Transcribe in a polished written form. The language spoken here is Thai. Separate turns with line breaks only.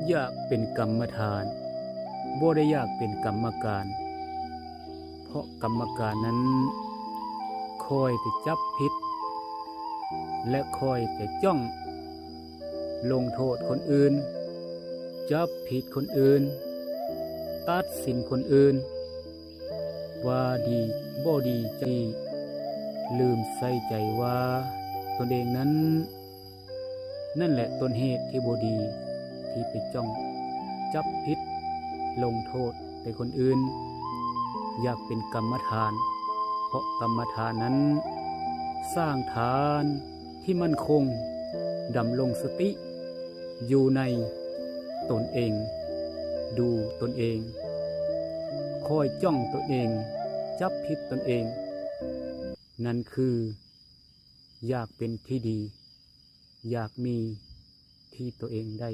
อยากเป็นกรรมฐานบ่ได้อยากเป็นกรรมการ เพราะกรรมการนั้นคอยแต่จับผิดและคอยแต่จ้องลงโทษคนอื่นจับผิดคนอื่นตัดสินคนอื่นว่าดีบ่ดีใจลืมใส่ใจว่าตนเองนั้นนั่นแหละต้นเหตุที่บ่ดีที่ไปจ้องจับผิดลงโทษแต่คนอื่นอยากเป็นกรรมฐานเพราะกรรมฐานนั้นสร้างฐานที่มั่นคงดำรงสติอยู่ในตนเองดูตนเองคอยจ้องตนเองจับผิดตนเองนั่นคืออยากเป็นที่ดีอยากมีที่ตัวเองได้